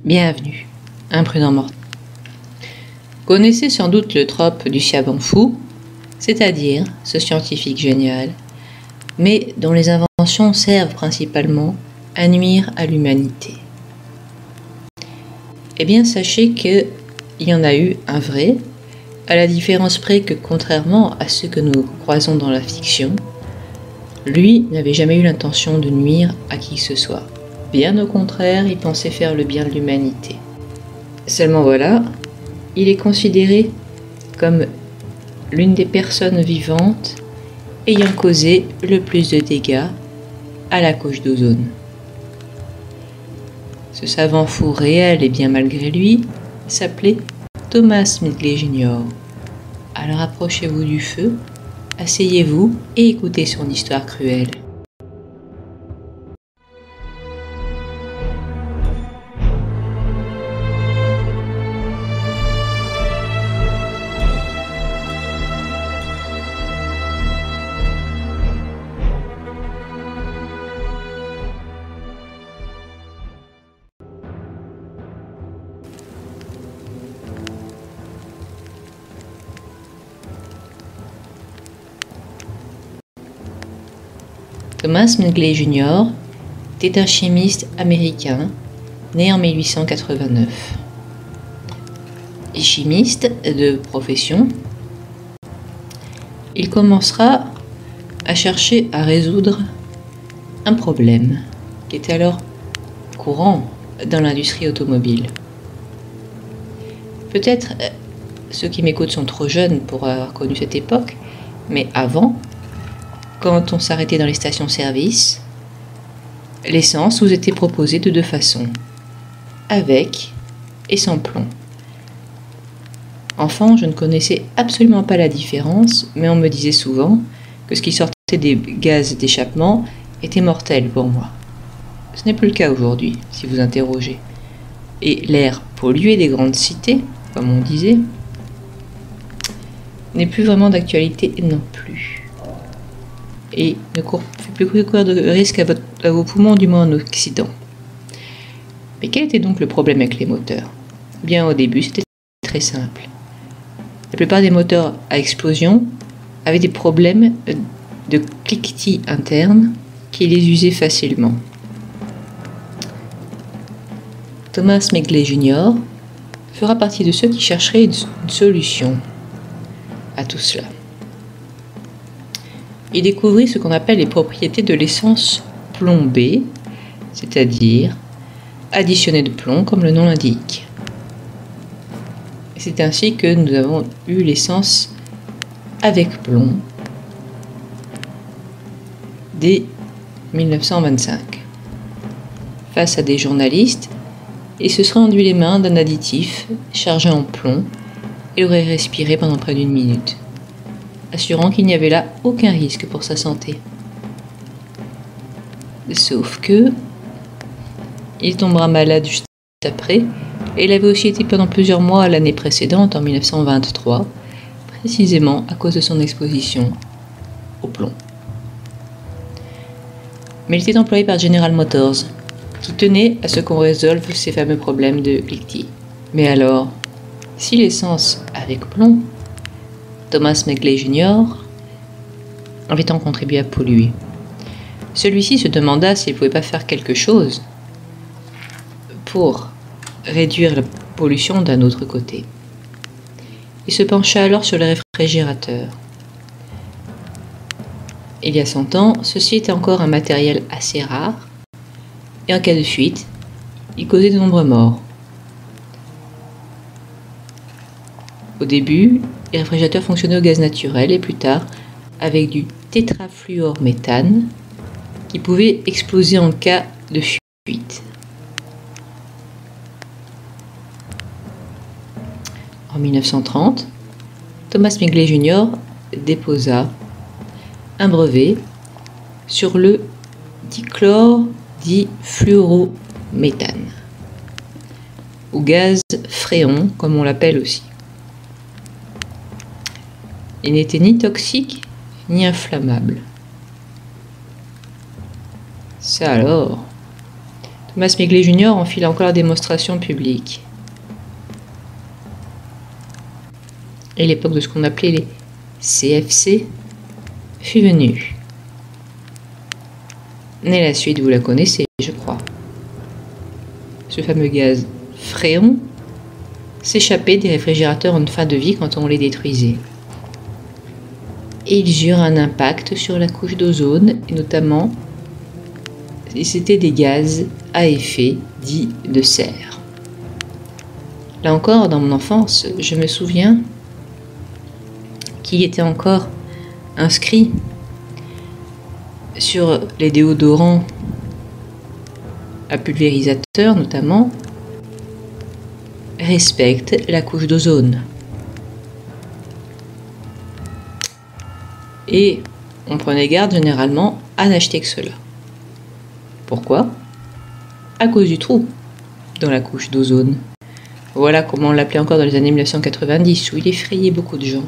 Bienvenue, imprudent mortel. Connaissez sans doute le trope du savant fou, c'est-à-dire ce scientifique génial, mais dont les inventions servent principalement à nuire à l'humanité. Eh bien, sachez qu'il y en a eu un vrai, à la différence près que, contrairement à ceux que nous croisons dans la fiction, lui n'avait jamais eu l'intention de nuire à qui que ce soit. Bien au contraire, il pensait faire le bien de l'humanité. Seulement voilà, il est considéré comme l'une des personnes vivantes ayant causé le plus de dégâts à la couche d'ozone. Ce savant fou réel et bien malgré lui s'appelait Thomas Medley Jr. Alors approchez-vous du feu, asseyez-vous et écoutez son histoire cruelle. Thomas Medley Jr. était un chimiste américain né en 1889. Et chimiste de profession, il commencera à chercher à résoudre un problème qui était alors courant dans l'industrie automobile. Peut-être ceux qui m'écoutent sont trop jeunes pour avoir connu cette époque, mais avant, quand on s'arrêtait dans les stations-service, l'essence vous était proposée de deux façons, avec et sans plomb. Enfant, je ne connaissais absolument pas la différence, mais on me disait souvent que ce qui sortait des gaz d'échappement était mortel pour moi. Ce n'est plus le cas aujourd'hui, si vous interrogez. Et l'air pollué des grandes cités, comme on disait, n'est plus vraiment d'actualité non plus. Et ne fait plus courir de risque à vos poumons, du moins en Occident. Mais quel était donc le problème avec les moteurs? Bien, au début, c'était très simple. La plupart des moteurs à explosion avaient des problèmes de cliquetis internes qui les usaient facilement. Thomas Medley Jr. fera partie de ceux qui chercheraient une solution à tout cela. Il découvrit ce qu'on appelle les propriétés de l'essence plombée, c'est-à-dire additionnée de plomb, comme le nom l'indique. C'est ainsi que nous avons eu l'essence avec plomb dès 1925. Face à des journalistes, il se serait enduit les mains d'un additif chargé en plomb et aurait respiré pendant près d'une minute, assurant qu'il n'y avait là aucun risque pour sa santé. Sauf que il tombera malade juste après, et il avait aussi été pendant plusieurs mois l'année précédente, en 1923, précisément à cause de son exposition au plomb. Mais il était employé par General Motors, qui tenait à ce qu'on résolve ces fameux problèmes de cliquetis. Mais alors, si l'essence avec plomb, Thomas Medley Jr. avait tant contribué à polluer. Celui-ci se demanda s'il ne pouvait pas faire quelque chose pour réduire la pollution d'un autre côté. Il se pencha alors sur le réfrigérateur. Il y a 100 ans, ceci était encore un matériel assez rare, et en cas de fuite, il causait de nombreux morts. Au début, les réfrigérateurs fonctionnaient au gaz naturel et plus tard avec du tétrafluorméthane qui pouvait exploser en cas de fuite. En 1930, Thomas Medley Jr. déposa un brevet sur le dichlordifluorométhane, ou gaz fréon comme on l'appelle aussi. Il n'était ni toxique ni inflammable. Ça alors, Thomas Miglet Jr. en fit encore la démonstration publique. Et l'époque de ce qu'on appelait les CFC fut venue. Et la suite, vous la connaissez, je crois. Ce fameux gaz fréon s'échappait des réfrigérateurs en fin de vie quand on les détruisait. Et ils eurent un impact sur la couche d'ozone, et notamment, c'était des gaz à effet dits de serre. Là encore, dans mon enfance, je me souviens qu'il était encore inscrit sur les déodorants à pulvérisateur notamment, respecte la couche d'ozone. Et on prenait garde généralement à n'acheter que cela. Pourquoi? À cause du trou dans la couche d'ozone. Voilà comment on l'appelait encore dans les années 1990, où il effrayait beaucoup de gens.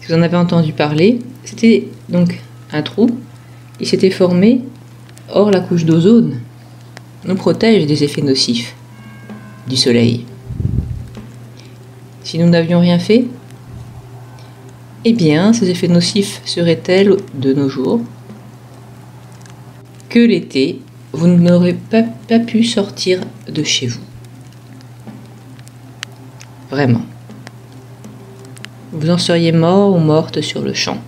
Si vous en avez entendu parler, c'était donc un trou qui s'était formé. Or, la couche d'ozone nous protège des effets nocifs du soleil. Si nous n'avions rien fait, eh bien, ces effets nocifs seraient tels de nos jours que l'été, vous n'aurez pas pu sortir de chez vous. Vraiment. Vous en seriez mort ou morte sur le champ.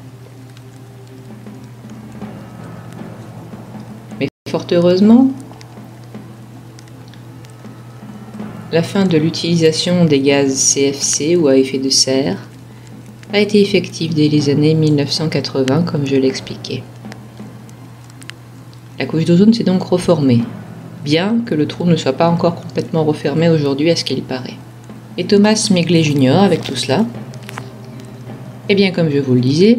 Mais fort heureusement, la fin de l'utilisation des gaz CFC ou à effet de serre a été effective dès les années 1980, comme je l'expliquais. La couche d'ozone s'est donc reformée, bien que le trou ne soit pas encore complètement refermé aujourd'hui à ce qu'il paraît. Et Thomas Miglet Jr. avec tout cela, eh bien comme je vous le disais,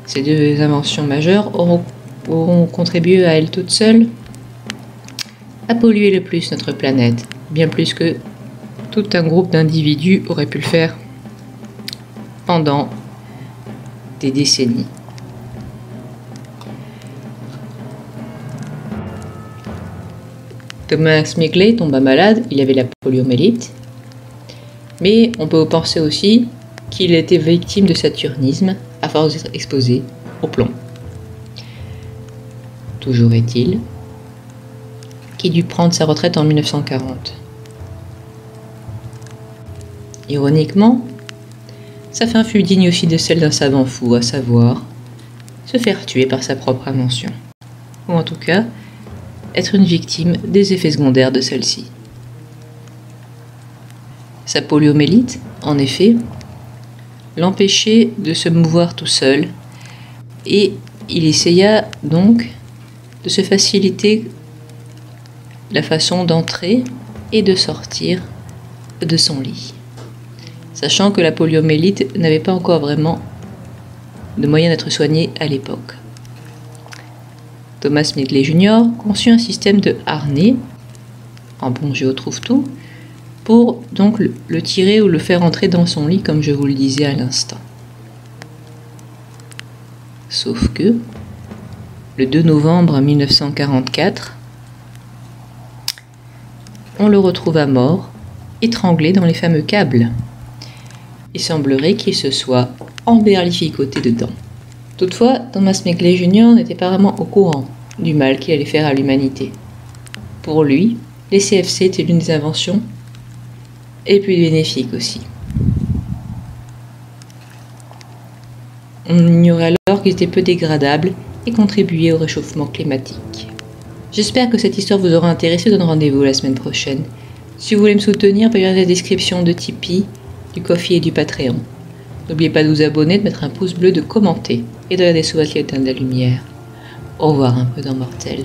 ces deux inventions majeures auront contribué à elles toutes seules à polluer le plus notre planète, bien plus que tout un groupe d'individus aurait pu le faire pendant des décennies. Thomas Miglet tomba malade, il avait la poliomyélite, mais on peut penser aussi qu'il était victime de saturnisme à force d'être exposé au plomb. Toujours est-il qu'il dut prendre sa retraite en 1940. Ironiquement, sa fin fut digne aussi de celle d'un savant fou, à savoir se faire tuer par sa propre invention, ou en tout cas être une victime des effets secondaires de celle-ci. Sa poliomyélite, en effet, l'empêchait de se mouvoir tout seul, et il essaya donc de se faciliter la façon d'entrer et de sortir de son lit, sachant que la poliomyélite n'avait pas encore vraiment de moyen d'être soignée à l'époque. Thomas Miglet Jr. conçut un système de harnais, en bon géo trouve tout, pour donc le tirer ou le faire entrer dans son lit, comme je vous le disais à l'instant. Sauf que, le 2 novembre 1944, on le retrouva mort, étranglé dans les fameux câbles. Il semblerait qu'il se soit emberlificoté dedans. Toutefois, Thomas Miglet Jr. n'était pas vraiment au courant du mal qu'il allait faire à l'humanité. Pour lui, les CFC étaient l'une des inventions et plus bénéfiques aussi. On ignorait alors qu'ils étaient peu dégradables et contribuaient au réchauffement climatique. J'espère que cette histoire vous aura intéressé. Je vous donne rendez-vous la semaine prochaine. Si vous voulez me soutenir, veuillez regarder la description de Tipeee, du Ko-fi et du Patreon. N'oubliez pas de vous abonner, de mettre un pouce bleu, de commenter et de regarder sous votre éteindre la lumière. Au revoir un peu dans Mortel.